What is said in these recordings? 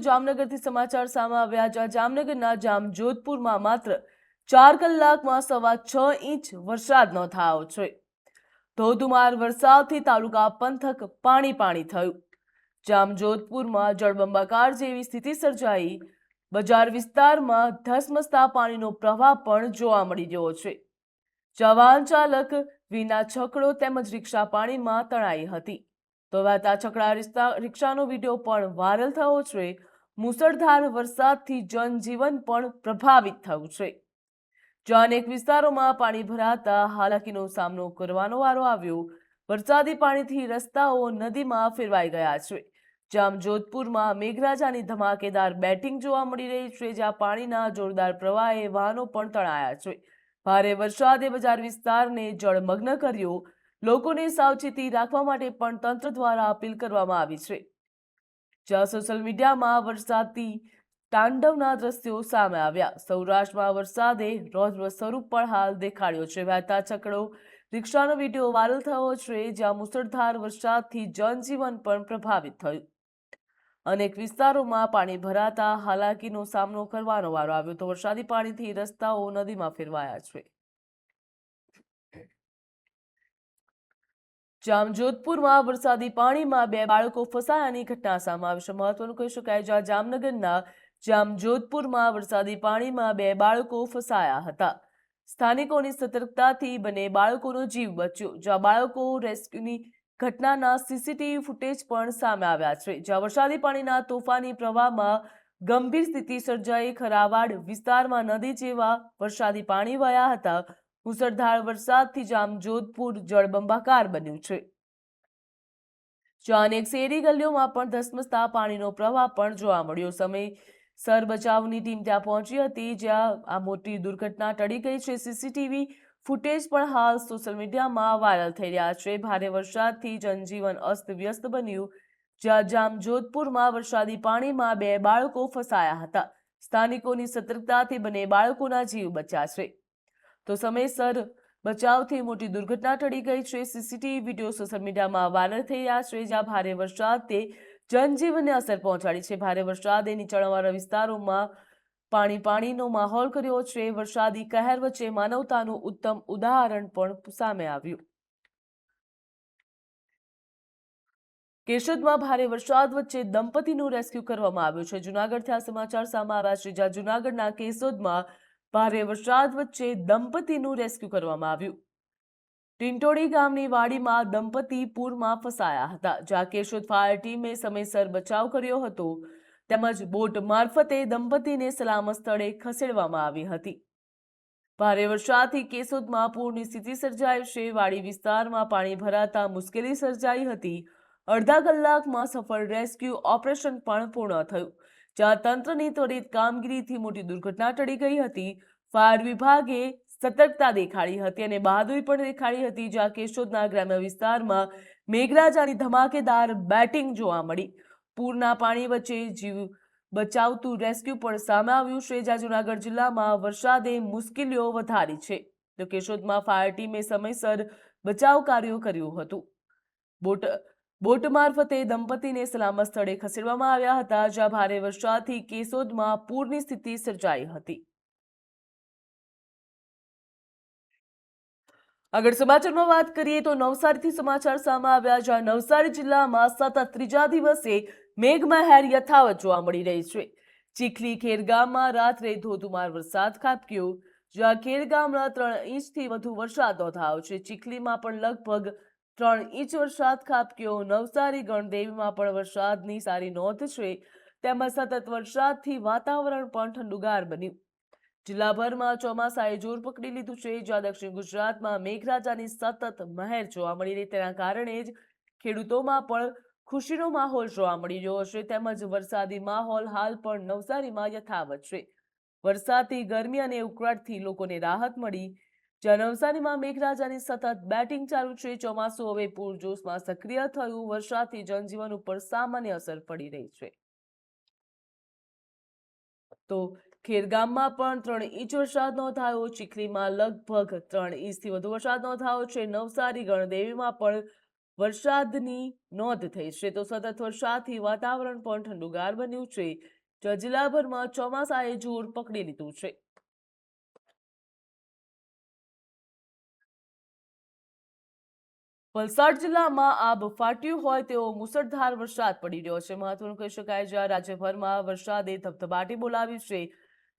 જામનગરથી સમાચાર સામે આવ્યા જ્યાં જામનગરના જામજોધપુરમાં માત્ર 4 કલાકમાં 6.25 ઇંચ વરસાદ નોંધાયો છે। ધોધમાર વરસાદથી તાલુકા પંથક પાણી થયું। જામજોધપુરમાં જળબંબાકાર જેવી સ્થિતિ સર્જાઈ। બજાર વિસ્તારમાં ધસમસતા પાણીનો પ્રવાહ પણ જોવા મળી રહ્યો છે। વાહન ચાલક વિના છકડો તેમજ રિક્ષા પાણીમાં તણાઈ હતી। તો વહેતા છકડા રિક્ષાનો વિડીયો પણ વાયરલ થયો છે। મુસળધાર વરસાદથી જનજીવન પણ પ્રભાવિત થયું છે। જ્યાં અનેક વિસ્તારોમાં પાણી ભરાતા હાલાકીનો સામનો કરવાનો વારો આવ્યો। વરસાદી પાણીથી રસ્તાઓ નદીમાં ફેરવાઈ ગયા છે। જામજોધપુરમાં મેઘરાજાની ધમાકેદાર બેટિંગ જોવા મળી રહી છે, જ્યાં પાણીના જોરદાર પ્રવાહે વાહનો પણ તણાયા છે। ભારે વરસાદે બજાર વિસ્તારને જળમગ્ન કર્યો। લોકોને સાવચેતી રાખવા માટે પણ તંત્ર દ્વારા અપીલ કરવામાં આવી છે। જ્યાં સોશિયલ મીડિયામાં વરસાદી તાંડવના દ્રશ્યો સામે આવ્યા। સૌરાષ્ટ્રમાં વરસાદે રૌદ્ર સ્વરૂપ પણ હાલ દેખાડ્યો છે। વહેતા છકડો રિક્ષાનો વિડીયો વાયરલ થયો છે, જ્યાં મુસળધાર વરસાદથી જનજીવન પણ પ્રભાવિત થયું। અનેક વિસ્તારોમાં પાણી ભરાતા હાલાકીનો સામનો કરવાનો વારો આવ્યો। તો વરસાદી પાણીથી રસ્તાઓ નદીમાં ફેરવાયા છે। જામજોધપુરમાં વરસાદી પાણીમાં 2 બાળકો ફસાયાની ઘટના સામે આવી છે। મહત્વનું કહી શકાય, જ્યાં જામનગરના જામજોધપુરમાં વરસાદી પાણીમાં 2 બાળકો ફસાયા હતા। સ્થાનિકોની સતર્કતાથી બંને બાળકોનો જીવ બચ્યો। જ્યાં બાળકો રેસ્ક્યુની ઘટનાના સીસીટીવી ફૂટેજ પણ સામે આવ્યા છે। જ્યાં વરસાદી પાણીના તોફાની પ્રવાહમાં ગંભીર સ્થિતિ સર્જાઈ। ખરાવાડ વિસ્તારમાં નદી જેવા વરસાદી પાણી વહ્યા હતા। મુસળધાર વરસાદથી જામજોધપુર જળબંબાકાર બન્યું છે। જ્યાં અનેક શેરી ગલીઓમાં પણ ધસમસતા પાણીનો પ્રવાહ પણ જોવા મળ્યો। સમયસર બચાવની ટીમ ત્યાં પહોંચી હતી, જ્યાં આ મોટી દુર્ઘટના ટળી ગઈ છે। સીસીટીવી ફૂટેજ પણ હાલ સોશિયલ મીડિયામાં વાયરલ થઈ રહ્યા છે। ભારે વરસાદથી જનજીવન અસ્તવ્યસ્ત બન્યું। જ્યાં જામજોધપુરમાં વરસાદી પાણીમાં 2 બાળકો ફસાયા હતા। સ્થાનિકોની સતર્કતાથી બંને બાળકોના જીવ બચ્યા છે। તો સમયસર બચાવથી મોટી દુર્ઘટના ટળી ગઈ છે। સીસીટીવી વિડીયો સોશિયલ મીડિયામાં વાયરલ થઈ રહ્યા છે, જ્યાં ભારે વરસાદે જનજીવનને અસર પહોંચાડી છે। ભારે વરસાદે નીચાણવાળા વિસ્તારોમાં પાણીનો માહોલ કર્યો છે। વરસાદી કહેર વચ્ચે માનવતાનું ઉત્તમ ઉદાહરણ પણ સામે આવ્યું। કેશોદમાં ભારે વરસાદ વચ્ચે દંપતીનું રેસ્ક્યુ કરવામાં આવ્યું છે। જૂનાગઢથી આ સમાચાર સામે આવ્યા છે, જ્યાં જૂનાગઢના કેશોદમાં ભારે વરસાદ વચ્ચે દંપતીનું રેસ્ક્યુ કરવામાં આવ્યું। ટીંટોડી ગામની વાડીમાં દંપતી પૂરમાં ફસાયા હતા, જ્યાં કેશોદ ફાયર ટીમે સમયસર બચાવ કર્યો હતો, તેમજ બોટ મારફતે દંપતીને સલામત સ્થળે ખસેડવામાં આવી હતી। ભારે વરસાદથી કેશોદમાં પૂરની સ્થિતિ સર્જાઈ છે। વાડી વિસ્તારમાં પાણી ભરાતા મુશ્કેલી સર્જાઈ હતી। અડધા કલાકમાં સફળ રેસ્ક્યુ ઓપરેશન પણ પૂર્ણ થયું, જ્યાં તંત્રની ત્વરિત કામગીરીથી મોટી દુર્ઘટના ટળી ગઈ હતી। ફાયર વિભાગે સતર્કતા દેખાડી હતી અને બહાદુરી પણ દેખાડી હતી, જ્યાં કેશોદના ગ્રામ્ય વિસ્તારમાં મેઘરાજાની ધમાકેદાર બેટિંગ જોવા મળી। પૂરના પાણી વચ્ચે જીવ બચાવતું રેસ્ક્યુ પણ સામે આવ્યું છે, જ્યાં જૂનાગઢ જિલ્લામાં વરસાદે મુશ્કેલીઓ વધારી છે। તો કેશોદમાં ફાયર ટીમે સમયસર બચાવ કાર્યો કર્યું હતું। બોટ મારફતે દંપતીને સલામત સ્થળે ખસેડવામાં આવ્યા હતા, જ્યાં ભારે વરસાદથી કેશોદમાં પૂરની સ્થિતિ સર્જાઈ હતી। આગળ સમાચારમાં વાત કરીએ તો નવસારીથી સમાચાર સામે આવ્યા, જ્યાં નવસારી જિલ્લામાં સતત ત્રીજા દિવસે મેઘમહેર યથાવત જોવા મળી રહી છે। ચીખલી ખેરગામમાં રાત્રે ધોધમાર વરસાદ ખાબક્યો, જ્યાં ખેરગામમાં 3 ઇંચથી વધુ વરસાદ નોંધાયો છે। ચીખલીમાં પણ લગભગ 3 ઇંચ વરસાદ ખાબક્યો। નવસારી ગણદેવીમાં પણ વરસાદની સારી નોંધ છે, તેમજ સતત વરસાદથી વાતાવરણ પણ ઠંડુગાર બન્યું। જિલ્લાભરમાં ચોમાસાએ જોર પકડી લીધું છે, જ્યાં દક્ષિણ ગુજરાતમાં મેઘરાજાની સતત મહેર જોવા મળી રહી, તેના કારણે જ ખેડૂતોમાં પણ ખુશીનો માહોલ જોવા મળી રહ્યો છે, તેમજ વરસાદી માહોલ હાલ પણ નવસારીમાં યથાવત છે। વરસાદથી ગરમી અને ઉકળાટથી લોકોને રાહત મળી, જ્યાં નવસારીમાં મેઘરાજાની સતત બેટિંગ ચાલુ છે। ચોમાસું હવે પૂરજોશમાં સક્રિય થયું। વરસાદથી જનજીવન ઉપર સામાન્ય અસર પડી રહી છે। તો ખેરગામમાં પણ 3 ઇંચ વરસાદ નોંધાયો। ચીખલીમાં લગભગ 3 ઇંચથી વધુ વરસાદ નોંધાયો છે। નવસારી ગણદેવીમાં પણ વરસાદની નોંધ થઈ છે. તો સતત વરસાદથી વાતાવરણ પણ ઠંડુગાર બન્યું છે, જ્યાં જિલ્લાભરમાં ચોમાસાએ જોર પકડી લીધું છે. વલસાડ જિલ્લામાં આબ ફાટ્યું હોય તેવો મુસળધાર વરસાદ પડી રહ્યો છે. મહત્વનું કહી શકાય, જ્યાં રાજ્યભરમાં વરસાદે ધબધબાટી બોલાવી છે,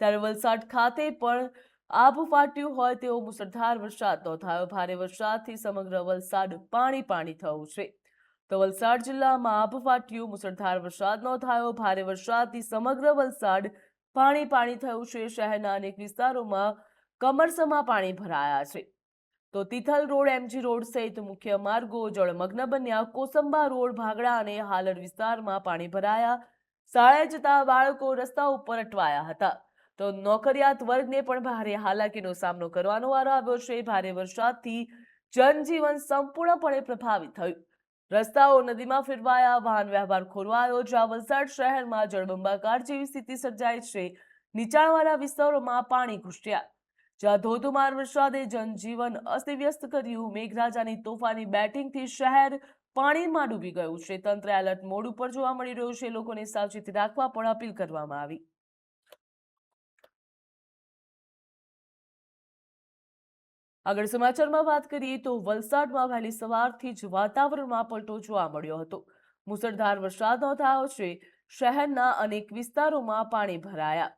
ત્યારે વલસાડ ખાતે પણ આબ ફાટ્યું હોય તેવો મુસળધાર વરસાદ નોંધાયો. ભારે વરસાદથી સમગ્ર વલસાડ પાણી પાણી થયું છે. તો વલસાડ જિલ્લામાં આબ ફાટ્યું, મુસળધાર વરસાદ નોંધાયો. ભારે વરસાદથી સમગ્ર વલસાડ પાણી પાણી થયું છે. શહેરના અનેક વિસ્તારોમાં કમરસમાં પાણી ભરાયા છે. તો તિથલ રોડ, એમજી રોડ સહિત મુખ્ય માર્ગો જળમગ્ન બન્યા. કોસંબા રોડ, ભાગડા અને હાલડ વિસ્તારમાં પાણી ભરાયા. શાળાએ જતા બાળકો રસ્તા ઉપર અટવાયા હતા. તો નોકરિયાત વર્ગને પણ ભારે હાલાકીનો સામનો કરવાનો વારો આવ્યો છે. ભારે વરસાદથી જનજીવન સંપૂર્ણપણે પ્રભાવિત થયું. રસ્તાઓ નદીમાં ફેરવાયા, વાહન વ્યવહાર ખોરવાયો. જ્યાં વલસાડ શહેરમાં જળબંબાકાર જેવી સ્થિતિ સર્જાઈ છે. નીચાણવાળા વિસ્તારોમાં પાણી ઘૂસ્યા, જ્યાં ધોધમાર વરસાદે જનજીવન અસ્તવ્યસ્ત કર્યું. મેઘરાજાની તોફાની બેટિંગથી શહેર પાણીમાં ડૂબી ગયું છે. તંત્ર એલર્ટ મોડ ઉપર જોવા મળી રહ્યું છે. લોકોને સાવચેતી રાખવા પણ અપીલ કરવામાં આવી. આગળ સમાચારમાં વાત કરીએ તો વલસાડમાં વહેલી સવારથી જ વાતાવરણમાં પલટો જોવા મળ્યો હતો. મુસળધાર વરસાદ નોંધાયો છે. શહેરના અનેક વિસ્તારોમાં પાણી ભરાયા,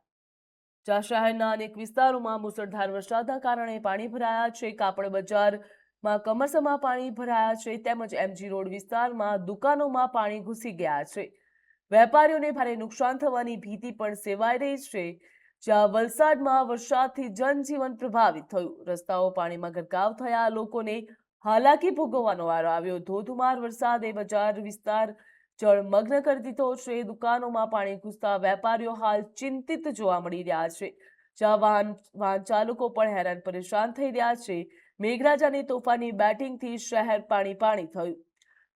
જ્યાં શહેરના અનેક વિસ્તારોમાં મુસળધાર વરસાદના કારણે પાણી ભરાયા છે. કાપડ બજારમાં કમરસમાં પાણી ભરાયા છે, તેમજ એમજી રોડ વિસ્તારમાં દુકાનોમાં પાણી ઘૂસી ગયા છે. વેપારીઓને ભારે નુકસાન થવાની ભીતિ પણ સેવાઈ રહી છે. જ્યાં વલસાડમાં વરસાદથી જનજીવન પ્રભાવિત થયું. રસ્તાઓ પાણીમાં ગરકાવ થયા, લોકોને હાલાકી ભોગવવાનો વારો આવ્યો. ધોધમાર વરસાદે બજાર વિસ્તાર જળમગ્ન કરી દીધો છે. દુકાનોમાં પાણી ઘૂસતા વેપારીઓ હાલ ચિંતિત જોવા મળી રહ્યા છે. જ્યાં વાહન ચાલકો પણ હેરાન પરેશાન થઈ રહ્યા છે. મેઘરાજાની તોફાની બેટિંગથી શહેર પાણી પાણી થયું.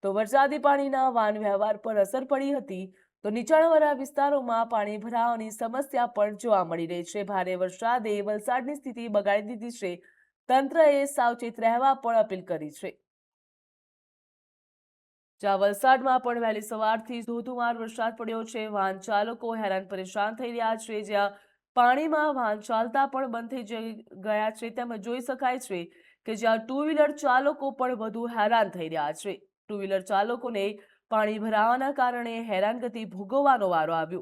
તો વરસાદી પાણીના વાહન વ્યવહાર પર અસર પડી હતી. તો નીચાણવાળા વિસ્તારોમાં પાણી ભરાવાની સમસ્યા પણ જોવા મળી રહી છે. ભારે વરસાદે વલસાડની સ્થિતિ બગાડી દીધી છે. તંત્રએ સાવચેત રહેવા પણ અપીલ કરી છે. જ્યાં વલસાડમાં પણ વહેલી સવારથી ધોધમાર વરસાદ પડ્યો છે. વાહન ચાલકો હેરાન પરેશાન થઈ રહ્યા છે. જ્યાં પાણીમાં વાહન ચાલતા પણ બંધ થઈ ગયા છે. તેમજ જોઈ શકાય છે કે જ્યાં ટુ વ્હીલર ચાલકો પણ વધુ હેરાન થઈ રહ્યા છે. ટુ વ્હીલર ચાલકોને પાણી ભરાવાના કારણે હેરાનગતિ ભોગવવાનો વારો આવ્યો.